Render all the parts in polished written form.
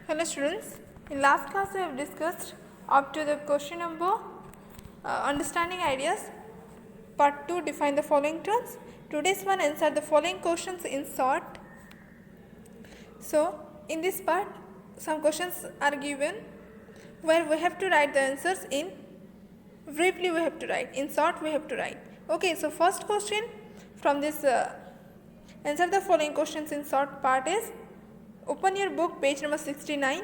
Hello students, in last class we have discussed up to the question number understanding ideas, part 2 define the following terms. Today's one answer the following questions in short. So in this part some questions are given where we have to write the answers in briefly, we have to write in short, we have to write. Okay, so first question from this answer the following questions in short part is, open your book, page number 69.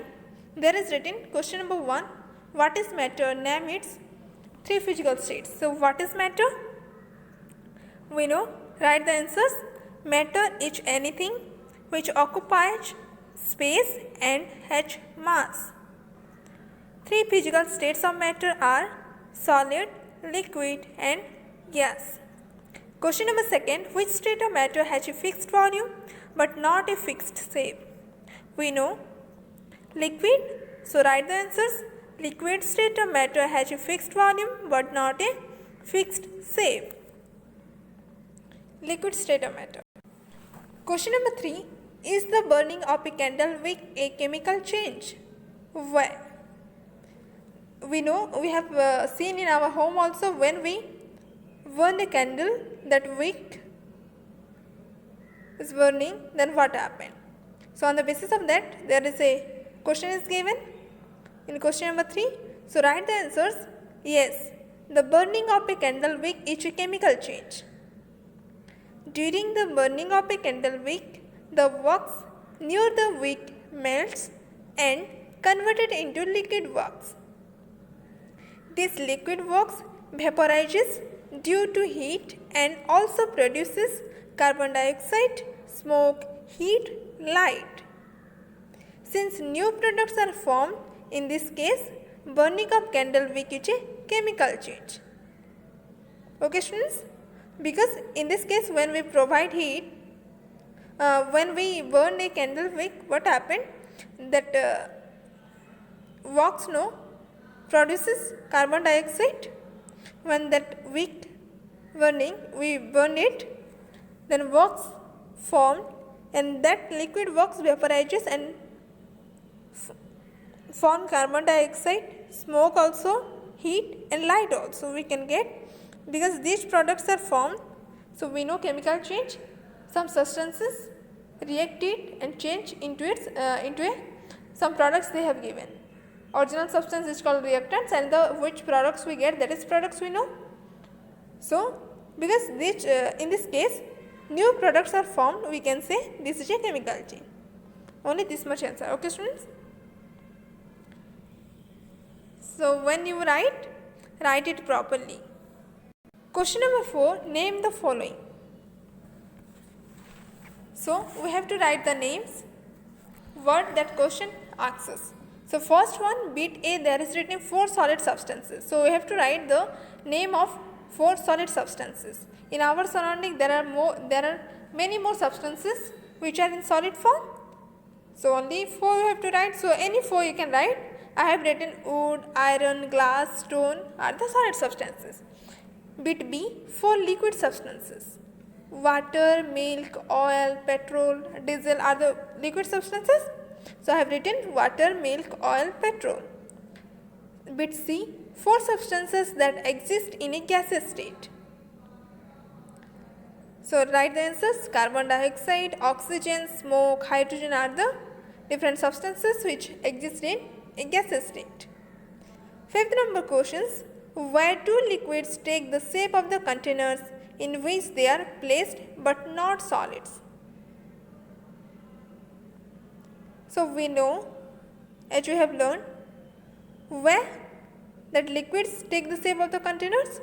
There is written question number 1. What is matter? Name its three physical states. So what is matter? We know. Write the answers. Matter is anything which occupies space and has mass. Three physical states of matter are solid, liquid and gas. Question number 2. Which state of matter has a fixed volume but not a fixed shape? We know liquid, so write the answers. Liquid state of matter has a fixed volume but not a fixed shape. Liquid state of matter. Question number 3. Is the burning of a candle wick a chemical change? Why? We know, we have seen in our home also, when we burn a candle, that wick is burning, then what happened? So on the basis of that, there is a question is given in question number 3. So write the answers. Yes, the burning of a candle wick is a chemical change. During the burning of a candle wick, the wax near the wick melts and converted into liquid wax. This liquid wax vaporizes due to heat and also produces carbon dioxide, smoke, heat, light. Since new products are formed, in this case, burning of candle wick is a chemical change. Okay students? Because in this case, when we provide heat, when we burn a candle wick, what happened? That wax produces carbon dioxide. When that wick burning, we burn it, then wax formed, and that liquid wax vaporizes and form carbon dioxide, smoke also, heat and light also we can get. Because these products are formed, so we know chemical change. Some substances react it and change into some products they have given. Original substance is called reactants, and the which products we get, that is products we know. So because this in this case new products are formed, we can say this is a chemical change. Only this much answer. Okay students? So when you write it properly. Question number 4. Name the following. So we have to write the names what that question asks us. So first one, bit A, there is written 4 solid substances. So we have to write the name of 4 solid substances. In our surrounding there are many more substances which are in solid form. So only 4 you have to write. So any 4 you can write. I have written wood, iron, glass, stone are the solid substances. Bit B, 4 liquid substances. Water, milk, oil, petrol, diesel are the liquid substances. So I have written water, milk, oil, petrol. Bit C, 4 substances that exist in a gaseous state. So write the answers. Carbon dioxide, oxygen, smoke, hydrogen are the different substances which exist in a gaseous state. 5th number questions. Where two liquids take the shape of the containers in which they are placed but not solids. So we know, as we have learned, where that liquids take the shape of the containers,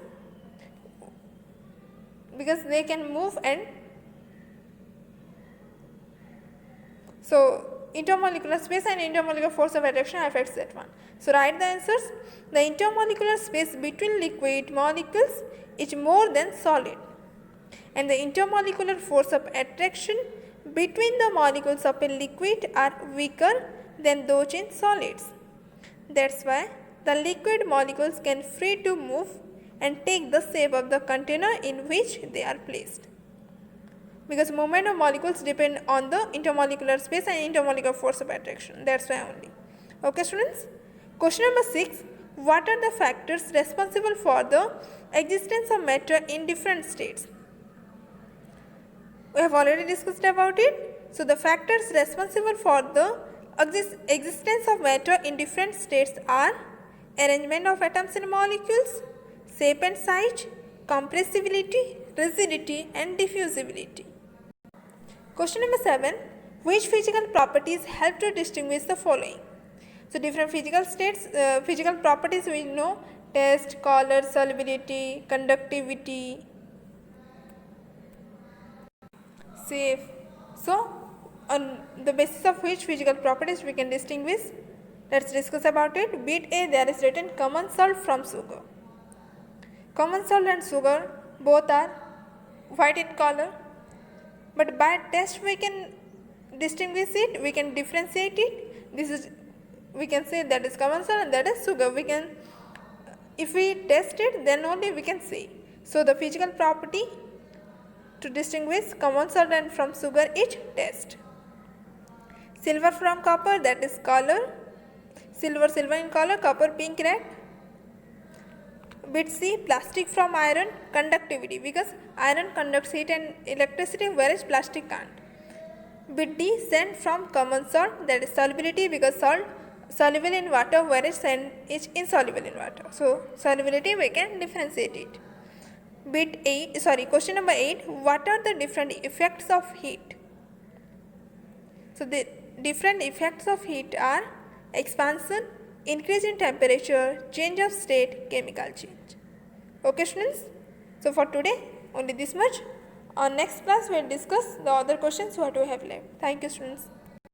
because they can move, and so intermolecular space and intermolecular force of attraction affects that one. So write the answers. The intermolecular space between liquid molecules is more than solid, and the intermolecular force of attraction between the molecules of a liquid are weaker than those in solids. That's why the liquid molecules can free to move and take the shape of the container in which they are placed. because movement of molecules depend on the intermolecular space and intermolecular force of attraction. That's why only. Okay, students. Question number 6. What are the factors responsible for the existence of matter in different states? We have already discussed about it. So the factors responsible for the existence of matter in different states are arrangement of atoms and molecules, shape and size, compressibility, rigidity and diffusibility. Question number 7. Which physical properties help to distinguish the following? So different physical states, physical properties we know: test, color, solubility, conductivity, shape. So on the basis of which physical properties we can distinguish, let's discuss about it. Bit A, there is written common salt from sugar. Common salt and sugar both are white in color, but by test we can distinguish it, we can differentiate it. This is, we can say that is common salt and that is sugar. We can, if we test it, then only we can say. So the physical property to distinguish common salt and from sugar is test. Silver from copper, that is color. Silver in color, copper pink red. Bit C, plastic from iron, conductivity, because iron conducts heat and electricity whereas plastic can't. Bit D, sand from common salt, that is solubility, because salt soluble in water whereas sand is insoluble in water. So solubility we can differentiate it. Question number 8. What are the different effects of heat? So the different effects of heat are expansion, increase in temperature, change of state, chemical change. Okay, students. So for today only this much. On next class we will discuss the other questions what we have left. Thank you, students.